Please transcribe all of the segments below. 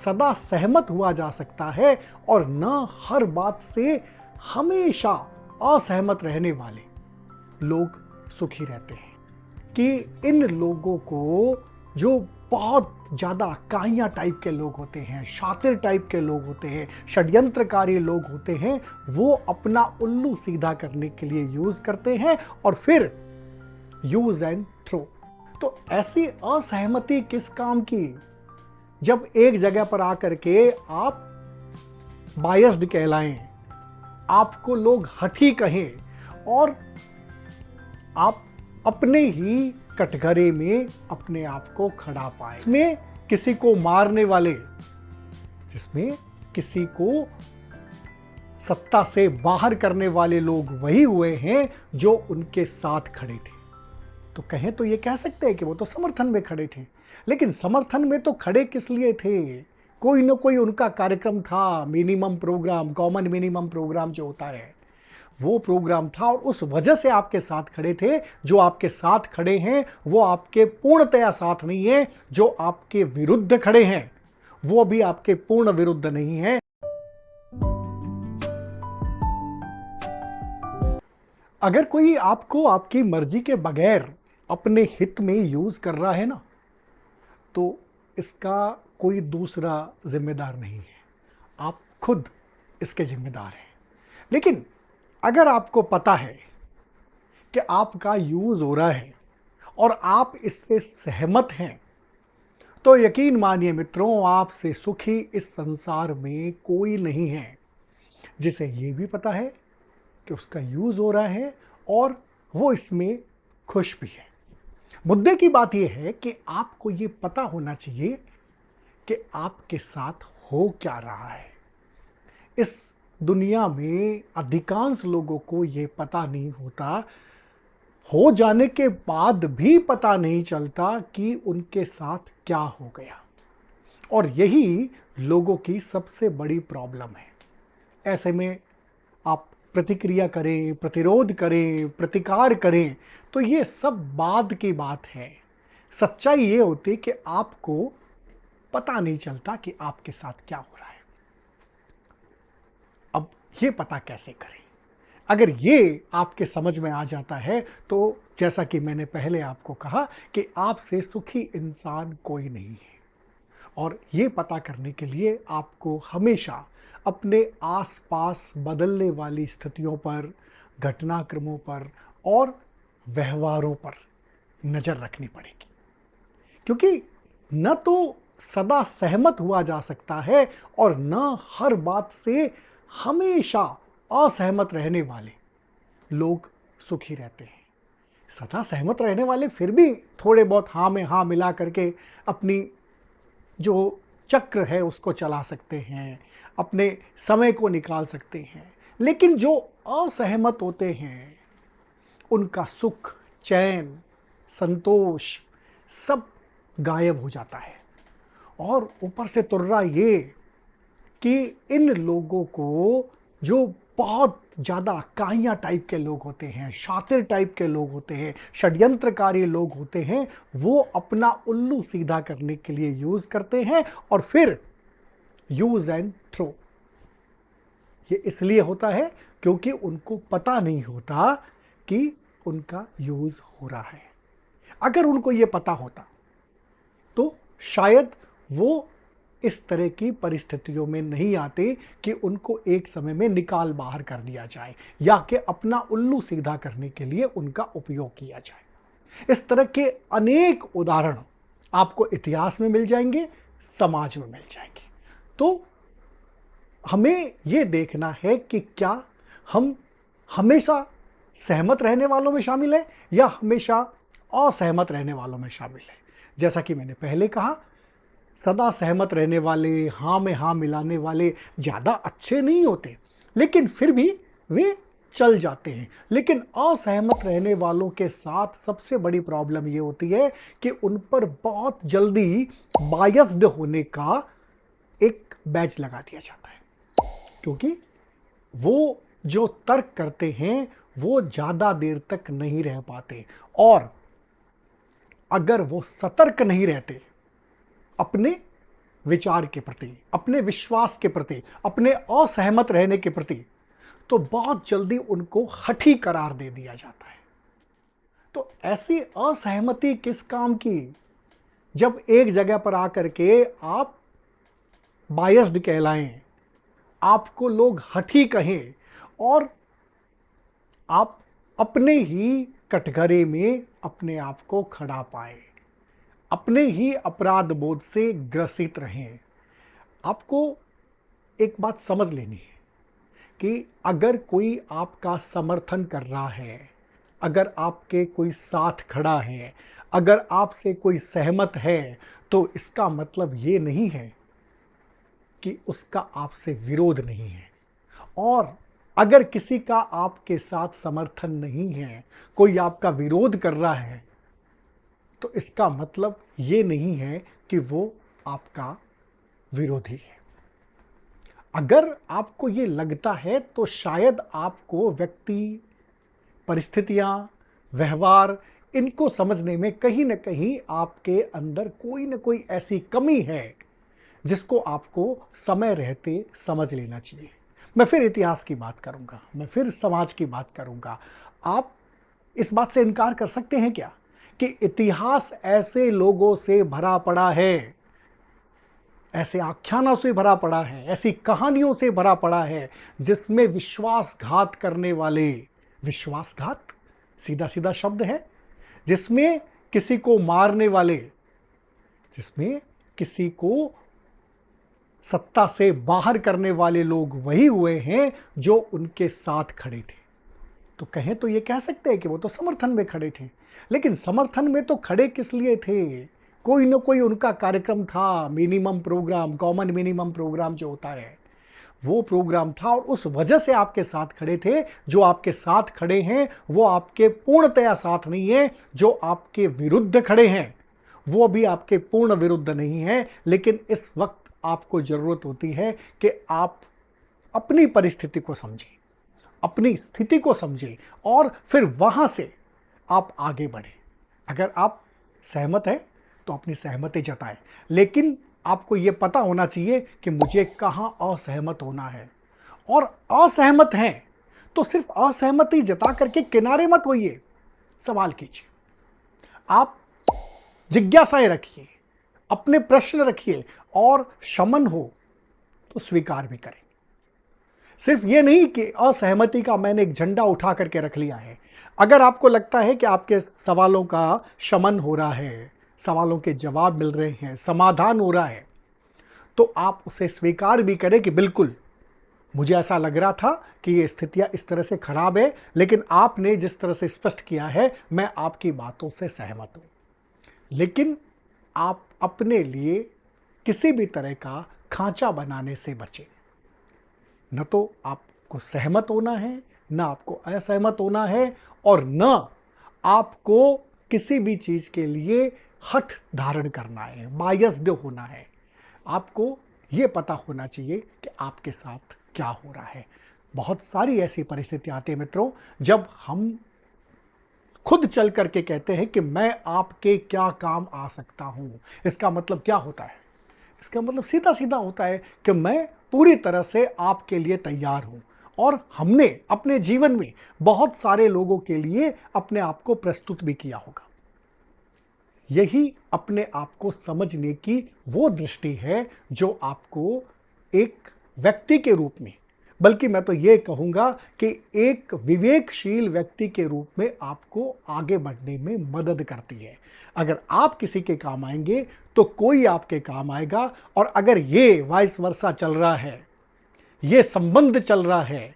सदा सहमत हुआ जा सकता है और न हर बात से हमेशा असहमत रहने वाले लोग सुखी रहते हैं। कि इन लोगों को, जो बहुत ज़्यादा काहिया टाइप के लोग होते हैं, शातिर टाइप के लोग होते हैं, षड्यंत्रकारी लोग होते हैं, वो अपना उल्लू सीधा करने के लिए यूज करते हैं और फिर यूज एंड थ्रो। तो ऐसी असहमति किस काम की, जब एक जगह पर आकर के आप बायस्ड कहलाएं, आपको लोग हठी कहें और आप अपने ही कटघरे में अपने आप को खड़ा पाए। इसमें किसी को मारने वाले, जिसमें किसी को सत्ता से बाहर करने वाले लोग वही हुए हैं जो उनके साथ खड़े थे। तो कहें तो ये कह सकते हैं कि वो तो समर्थन में खड़े थे, लेकिन समर्थन में तो खड़े किस लिए थे? कोई ना कोई उनका कार्यक्रम था, minimum programme, common minimum programme जो होता है, वो प्रोग्राम था और उस वजह से आपके साथ खड़े थे। जो आपके साथ खड़े हैं वो आपके पूर्णतया साथ नहीं है, जो आपके विरुद्ध खड़े हैं वो भी आपके पूर्ण विरुद्ध नहीं है। अगर कोई आपको आपकी मर्जी के बगैर अपने हित में यूज कर रहा है ना, तो इसका कोई दूसरा जिम्मेदार नहीं है, आप खुद इसके जिम्मेदार हैं। लेकिन अगर आपको पता है कि आपका यूज हो रहा है और आप इससे सहमत हैं, तो यकीन मानिए मित्रों, आपसे सुखी इस संसार में कोई नहीं है जिसे ये भी पता है कि उसका यूज हो रहा है और वो इसमें खुश भी है। मुद्दे की बात यह है कि आपको ये पता होना चाहिए कि आपके साथ हो क्या रहा है। इस दुनिया में अधिकांश लोगों को यह पता नहीं होता, हो जाने के बाद भी पता नहीं चलता कि उनके साथ क्या हो गया, और यही लोगों की सबसे बड़ी प्रॉब्लम है। ऐसे में आप प्रतिक्रिया करें, प्रतिरोध करें, प्रतिकार करें, तो ये सब बाद की बात है। सच्चाई ये होती कि आपको पता नहीं चलता कि आपके साथ क्या हो रहा है। अब ये पता कैसे करें? अगर ये आपके समझ में आ जाता है तो जैसा कि मैंने पहले आपको कहा कि आपसे सुखी इंसान कोई नहीं है, और ये पता करने के लिए आपको हमेशा अपने आसपास बदलने वाली स्थितियों पर, घटनाक्रमों पर और व्यवहारों पर नज़र रखनी पड़ेगी। क्योंकि न तो सदा सहमत हुआ जा सकता है और न हर बात से हमेशा असहमत रहने वाले लोग सुखी रहते हैं। सदा सहमत रहने वाले फिर भी थोड़े बहुत हाँ में हाँ मिला करके अपनी जो चक्र है उसको चला सकते हैं, अपने समय को निकाल सकते हैं। लेकिन जो असहमत होते हैं उनका सुख, चैन, संतोष सब गायब हो जाता है। और ऊपर से तुर्रा ये कि इन लोगों को, जो बहुत ज़्यादा काहिया टाइप के लोग होते हैं, शातिर टाइप के लोग होते हैं, षड्यंत्रकारी लोग होते हैं, वो अपना उल्लू सीधा करने के लिए यूज करते हैं और फिर यूज एंड थ्रो। ये इसलिए होता है क्योंकि उनको पता नहीं होता कि उनका यूज हो रहा है। अगर उनको ये पता होता तो शायद वो इस तरह की परिस्थितियों में नहीं आते कि उनको एक समय में निकाल बाहर कर दिया जाए या कि अपना उल्लू सीधा करने के लिए उनका उपयोग किया जाए। इस तरह के अनेक उदाहरण आपको इतिहास में मिल जाएंगे, समाज में मिल जाएंगे। तो हमें यह देखना है कि क्या हम हमेशा सहमत रहने वालों में शामिल हैं या हमेशा असहमत रहने वालों में शामिल हैं। जैसा कि मैंने पहले कहा, सदा सहमत रहने वाले, हाँ में हाँ मिलाने वाले ज़्यादा अच्छे नहीं होते, लेकिन फिर भी वे चल जाते हैं। लेकिन असहमत रहने वालों के साथ सबसे बड़ी प्रॉब्लम ये होती है कि उन पर बहुत जल्दी बायस्ड होने का एक बैच लगा दिया जाता है, क्योंकि वो जो तर्क करते हैं वो ज़्यादा देर तक नहीं रह पाते, और अगर वो सतर्क नहीं रहते, अपने विचार के प्रति, अपने विश्वास के प्रति, अपने असहमत रहने के प्रति, तो बहुत जल्दी उनको हठी करार दे दिया जाता है। तो ऐसी असहमति किस काम की, जब एक जगह पर आकर के आप बायस्ड कहलाएं, आपको लोग हठी कहें और आप अपने ही कटघरे में अपने आप को खड़ा पाएं, अपने ही अपराध बोध से ग्रसित रहें। आपको एक बात समझ लेनी है कि अगर कोई आपका समर्थन कर रहा है, अगर आपके कोई साथ खड़ा है, अगर आपसे कोई सहमत है, तो इसका मतलब ये नहीं है कि उसका आपसे विरोध नहीं है। और अगर किसी का आपके साथ समर्थन नहीं है, कोई आपका विरोध कर रहा है, तो इसका मतलब ये नहीं है कि वो आपका विरोधी है। अगर आपको ये लगता है तो शायद आपको व्यक्ति, परिस्थितियां, व्यवहार, इनको समझने में कहीं ना कहीं आपके अंदर कोई ना कोई ऐसी कमी है जिसको आपको समय रहते समझ लेना चाहिए। मैं फिर इतिहास की बात करूंगा, मैं फिर समाज की बात करूंगा। आप इस बात से इनकार कर सकते हैं क्या कि इतिहास ऐसे लोगों से भरा पड़ा है, ऐसे आख्यानों से भरा पड़ा है, ऐसी कहानियों से भरा पड़ा है जिसमें विश्वासघात करने वाले, विश्वासघात सीधा सीधा शब्द है, जिसमें किसी को मारने वाले, जिसमें किसी को सत्ता से बाहर करने वाले लोग वही हुए हैं जो उनके साथ खड़े थे। तो कहें तो ये कह सकते हैं कि वो तो समर्थन में खड़े थे, लेकिन समर्थन में तो खड़े किस लिए थे? कोई ना कोई उनका कार्यक्रम था, minimum programme, common minimum programme जो होता है, वो प्रोग्राम था और उस वजह से आपके साथ खड़े थे। जो आपके साथ खड़े हैं वो आपके पूर्णतया साथ नहीं है, जो आपके विरुद्ध खड़े हैं वो भी आपके पूर्ण विरुद्ध नहीं है। लेकिन इस वक्त आपको जरूरत होती है कि आप अपनी परिस्थिति को समझें, अपनी स्थिति को समझें और फिर वहां से आप आगे बढ़ें। अगर आप सहमत हैं तो अपनी सहमति जताएं, लेकिन आपको यह पता होना चाहिए कि मुझे कहां असहमत होना है। और असहमत हैं तो सिर्फ असहमति जता करके किनारे मत होइए, सवाल कीजिए, आप जिज्ञासाएं रखिए, अपने प्रश्न रखिए और शमन हो तो स्वीकार भी करें। सिर्फ ये नहीं कि असहमति का मैंने एक झंडा उठा करके रख लिया है। अगर आपको लगता है कि आपके सवालों का शमन हो रहा है, सवालों के जवाब मिल रहे हैं, समाधान हो रहा है, तो आप उसे स्वीकार भी करें कि बिल्कुल मुझे ऐसा लग रहा था कि ये स्थितियां इस तरह से खराब है, लेकिन आपने जिस तरह से स्पष्ट किया है मैं आपकी बातों से सहमत हूं। लेकिन आप अपने लिए किसी भी तरह का खांचा बनाने से बचें। न तो आपको सहमत होना है, न आपको असहमत होना है, और न आपको किसी भी चीज के लिए हठ धारण करना है, बायस्ड होना है। आपको यह पता होना चाहिए कि आपके साथ क्या हो रहा है। बहुत सारी ऐसी परिस्थितियां आती है मित्रों, जब हम खुद चल करके कहते हैं कि मैं आपके क्या काम आ सकता हूं। इसका मतलब क्या होता है? इसका मतलब सीधा सीधा होता है कि मैं पूरी तरह से आपके लिए तैयार हूं। और हमने अपने जीवन में बहुत सारे लोगों के लिए अपने आप को प्रस्तुत भी किया होगा। यही अपने आप को समझने की वो दृष्टि है जो आपको एक व्यक्ति के रूप में, बल्कि मैं तो ये कहूंगा कि एक विवेकशील व्यक्ति के रूप में आपको आगे बढ़ने में मदद करती है। अगर आप किसी के काम आएंगे तो कोई आपके काम आएगा। और अगर ये वाइस वर्सा चल रहा है, ये संबंध चल रहा है,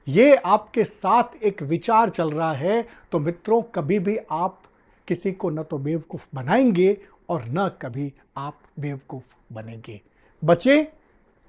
ये आपके साथ एक विचार चल रहा है, तो मित्रों कभी भी आप किसी को न तो बेवकूफ़ बनाएंगे और न कभी आप बेवकूफ़ बनेंगे। बचें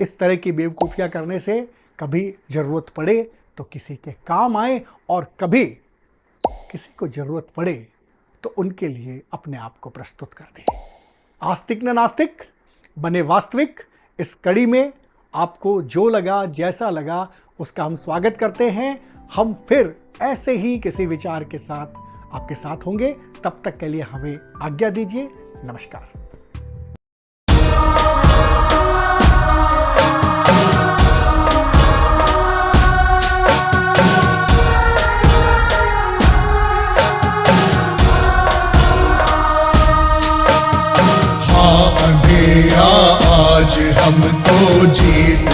इस तरह की बेवकूफ़ियाँ करने से। कभी ज़रूरत पड़े तो किसी के काम आए, और कभी किसी को ज़रूरत पड़े तो उनके लिए अपने आप को प्रस्तुत कर दें। आस्तिक न नास्तिक बने वास्तविक। इस कड़ी में आपको जो लगा, जैसा लगा, उसका हम स्वागत करते हैं। हम फिर ऐसे ही किसी विचार के साथ आपके साथ होंगे। तब तक के लिए हमें आज्ञा दीजिए। नमस्कार। गया आज हमको जीत